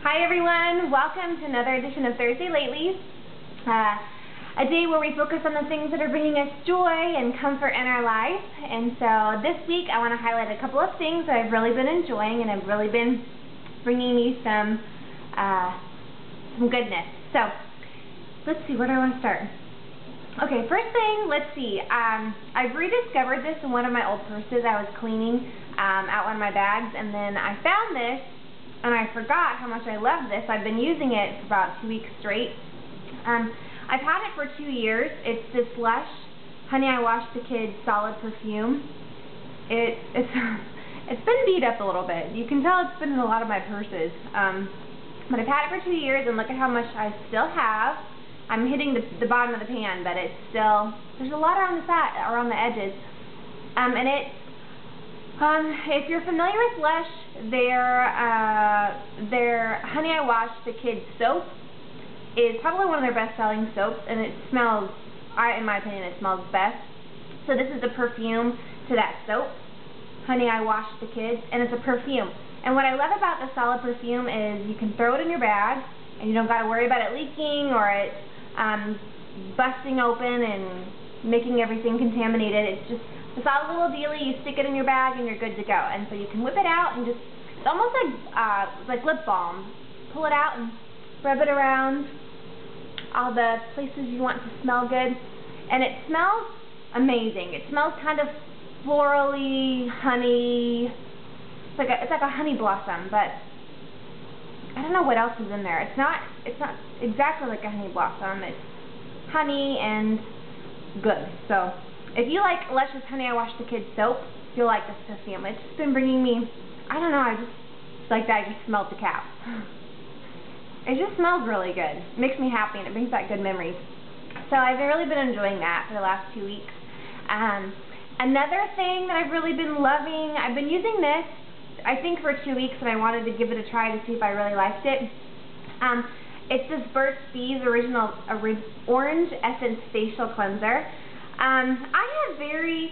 Hi everyone, welcome to another edition of Thursday Lately, a day where we focus on the things that are bringing us joy and comfort in our life. And so this week I want to highlight a couple of things that I've really been enjoying and have really been bringing me some goodness. So let's see, where do I want to start? Okay, first thing, let's see. I've rediscovered this in one of my old purses. I was cleaning out one of my bags, and then I found this, and I forgot how much I love this. I've been using it for about 2 weeks straight. I've had it for 2 years. It's this Lush Honey I Washed the Kids solid perfume. It's been beat up a little bit. You can tell it's been in a lot of my purses. But I've had it for 2 years, and look at how much I still have. I'm hitting the bottom of the pan, but it's still, there's a lot around the edges. If you're familiar with Lush, their Honey I Washed the Kids soap is probably one of their best-selling soaps, and it smells, in my opinion, it smells best. So this is the perfume to that soap, Honey I Washed the Kids, and it's a perfume. And what I love about the solid perfume is you can throw it in your bag, and you don't got to worry about it leaking or it busting open and making everything contaminated. It's just a solid little dealie. You stick it in your bag and you're good to go. And so you can whip it out and just, it's almost like lip balm. Pull it out and rub it around all the places you want to smell good. And it smells amazing. It smells kind of florally, honey. It's like a honey blossom, but I don't know what else is in there. It's not exactly like a honey blossom. It's honey and good. So if you like Lush's Honey I Washed the Kids soap, you'll like this perfume. It's just been bringing me, I don't know, I just like that I just smelled the cap. It just smells really good. It makes me happy and it brings back good memories. So I've really been enjoying that for the last 2 weeks. Another thing that I've really been loving, I've been using this I think for 2 weeks, and I wanted to give it a try to see if I really liked it. It's this Burt's Bees Original Orange Essence Facial Cleanser. I have very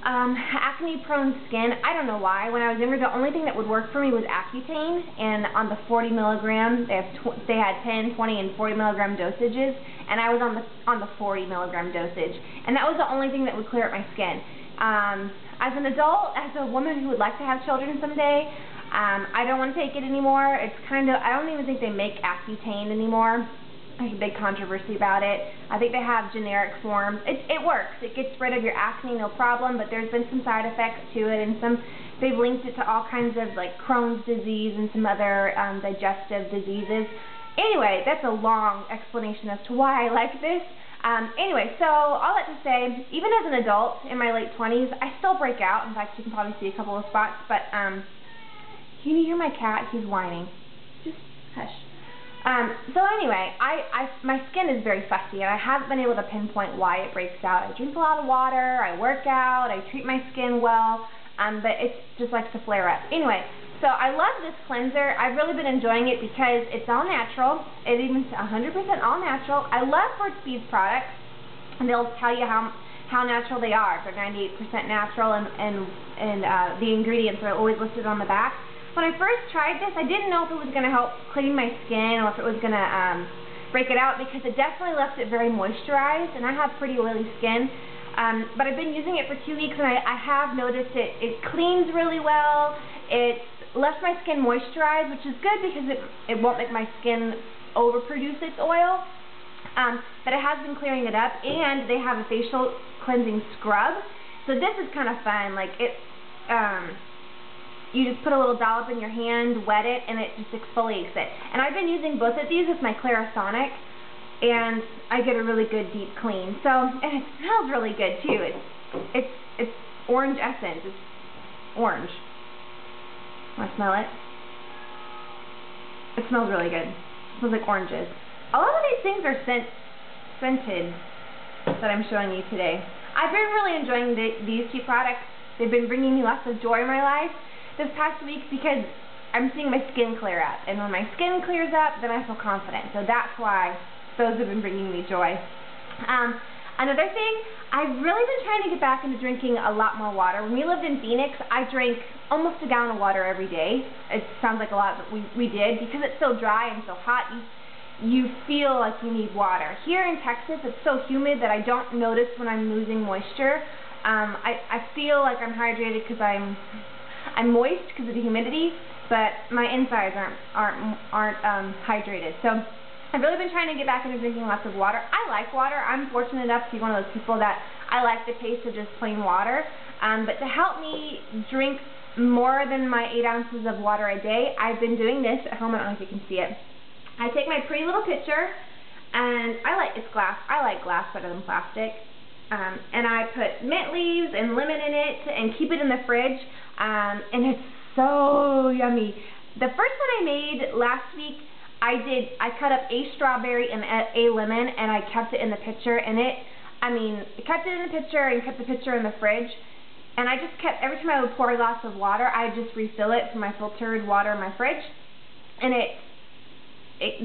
acne-prone skin. I don't know why. When I was younger, the only thing that would work for me was Accutane, and on the 40 milligram, they had 10, 20, and 40 milligram dosages, and I was on the 40 milligram dosage, and that was the only thing that would clear up my skin. As an adult, as a woman who would like to have children someday, I don't want to take it anymore. It's kind of, I don't even think they make Accutane anymore. There's a big controversy about it. I think they have generic forms. It works. It gets rid of your acne, no problem, but there's been some side effects to it, and they've linked it to all kinds of like Crohn's disease and some other digestive diseases. Anyway, that's a long explanation as to why I like this. Anyway, so all that to say, even as an adult in my late 20s, I still break out. In fact, you can probably see a couple of spots, but can you hear my cat? He's whining. Just hush. So anyway, my skin is very fussy, and I haven't been able to pinpoint why it breaks out. I drink a lot of water, I work out, I treat my skin well, but it just likes to flare up. Anyway, so I love this cleanser. I've really been enjoying it because it's all natural. It even 100% all natural. I love Burt's Bees products, and they'll tell you how natural they are. They're 98% natural, and the ingredients are always listed on the back. When I first tried this, I didn't know if it was going to help clean my skin or if it was going to break it out, because it definitely left it very moisturized, and I have pretty oily skin. But I've been using it for 2 weeks, and I have noticed it cleans really well. It's left my skin moisturized, which is good because it won't make my skin overproduce its oil. But it has been clearing it up, and they have a facial cleansing scrub. So this is kind of fun. Like you just put a little dollop in your hand, wet it, and it just exfoliates it. And I've been using both of these with my Clarisonic, and I get a really good deep clean. So, and it smells really good too. It's orange essence. It's orange. Want to smell it? It smells really good. It smells like oranges. A lot of these things are scented that I'm showing you today. I've been really enjoying these two products. They've been bringing me lots of joy in my life this past week because I'm seeing my skin clear up. And when my skin clears up, then I feel confident. So that's why those have been bringing me joy. Another thing, I've really been trying to get back into drinking a lot more water. When we lived in Phoenix, I drank almost a gallon of water every day. It sounds like a lot, but we did. Because it's so dry and so hot, you feel like you need water. Here in Texas, it's so humid that I don't notice when I'm losing moisture. I feel like I'm hydrated because I'm moist because of the humidity, but my insides aren't hydrated. So I've really been trying to get back into drinking lots of water. I like water. I'm fortunate enough to be one of those people that I like the taste of just plain water. But to help me drink more than my 8 ounces of water a day, I've been doing this at home. I don't know if you can see it. I take my pretty little pitcher, and it's glass. I like glass better than plastic. And I put mint leaves and lemon in it and keep it in the fridge. And it's so yummy. The first one I made last week, I cut up a strawberry and a lemon, and I kept it in the pitcher, and kept it in the pitcher and kept the pitcher in the fridge. And I just kept, every time I would pour a glass of water, I just refill it from my filtered water in my fridge. And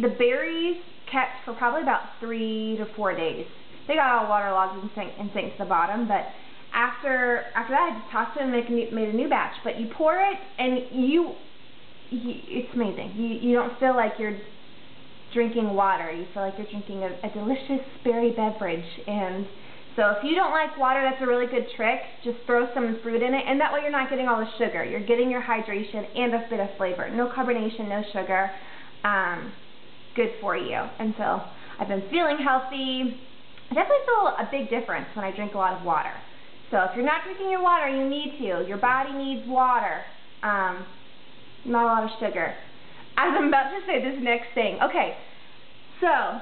the berries kept for probably about 3 to 4 days. They got all waterlogged and sank to the bottom, but after that I just tossed it and made a new batch. But you pour it, and it's amazing. You don't feel like you're drinking water. You feel like you're drinking a delicious berry beverage. And so if you don't like water, that's a really good trick. Just throw some fruit in it, and that way you're not getting all the sugar. You're getting your hydration and a bit of flavor. No carbonation, no sugar. Good for you. And so I've been feeling healthy. I definitely feel a big difference when I drink a lot of water. So if you're not drinking your water, you need to. Your body needs water. Not a lot of sugar. As I'm about to say this next thing. Okay, so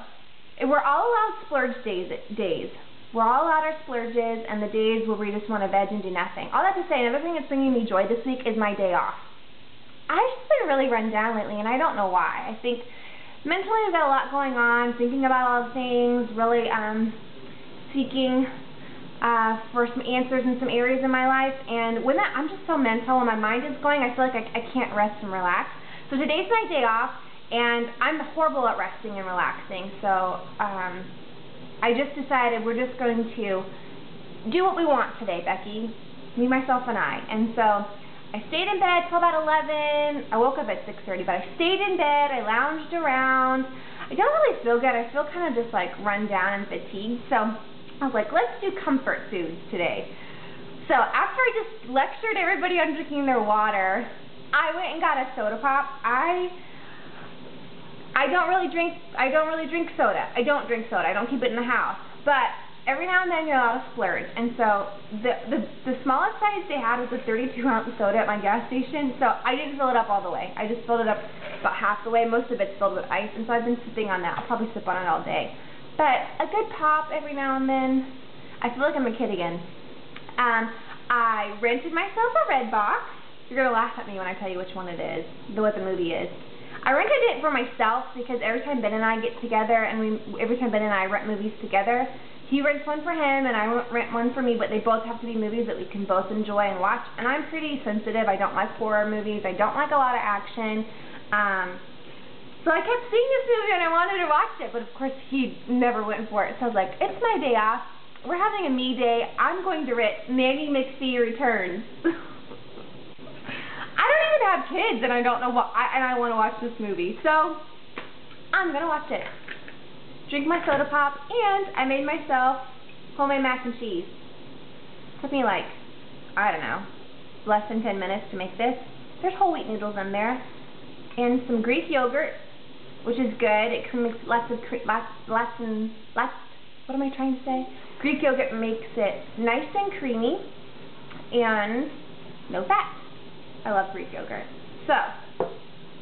we're all allowed splurge days. We're all allowed our splurges and the days where we just want to veg and do nothing. All that to say, another thing that's bringing me joy this week is my day off. I've just been really run down lately, and I don't know why. I think mentally I've got a lot going on, thinking about all the things, really seeking for some answers in some areas in my life, and when I'm just so mental and my mind is going, I feel like I can't rest and relax. So today's my day off, and I'm horrible at resting and relaxing, so I just decided we're just going to do what we want today, Becky, me, myself, and I. And so I stayed in bed till about 11. I woke up at 6:30, but I stayed in bed. I lounged around. I don't really feel good. I feel kind of just like run down and fatigued. So I was like, let's do comfort foods today. So after I just lectured everybody on drinking their water, I went and got a soda pop. I don't really drink soda. I don't drink soda. I don't keep it in the house. But every now and then you're allowed to splurge. And so the smallest size they had was a 32-ounce soda at my gas station. So I didn't fill it up all the way. I just filled it up about half the way. Most of it's filled with ice. And so I've been sipping on that. I'll probably sip on it all day. But a good pop every now and then. I feel like I'm a kid again. I rented myself a red box. You're going to laugh at me when I tell you which one it is, what the movie is. I rented it for myself because every time Ben and I get together, and every time Ben and I rent movies together, he rents one for him and I rent one for me, but they both have to be movies that we can both enjoy and watch. And I'm pretty sensitive. I don't like horror movies. I don't like a lot of action. So I kept seeing this movie and I wanted to watch it, but of course he never went for it. So I was like, it's my day off. We're having a me day. I'm going to rent Nanny McPhee Returns. I don't even have kids, and I don't know what, and I want to watch this movie, so I'm gonna watch it. Drink my soda pop, and I made myself homemade mac and cheese. Took me like, I don't know, less than 10 minutes to make this. There's whole wheat noodles in there, and some Greek yogurt, which is good. It makes what am I trying to say? Greek yogurt makes it nice and creamy, and no fat. I love Greek yogurt. So,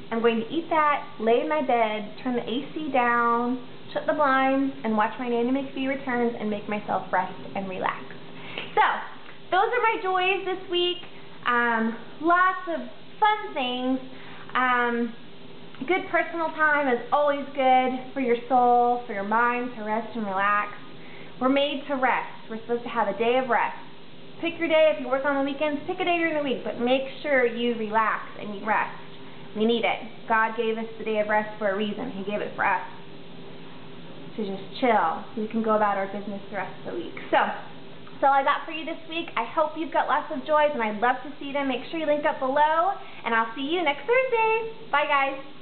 I'm going to eat that, lay in my bed, turn the AC down, shut the blinds, and watch my Nanny McPhee Returns and make myself rest and relax. So, those are my joys this week. Lots of fun things. Good personal time is always good for your soul, for your mind, to rest and relax. We're made to rest. We're supposed to have a day of rest. Pick your day. If you work on the weekends, pick a day during the week, but make sure you relax and you rest. We need it. God gave us the day of rest for a reason. He gave it for us. to just chill so we can go about our business the rest of the week. So, that's all I got for you this week. I hope you've got lots of joys, and I'd love to see them. Make sure you link up below, and I'll see you next Thursday. Bye, guys.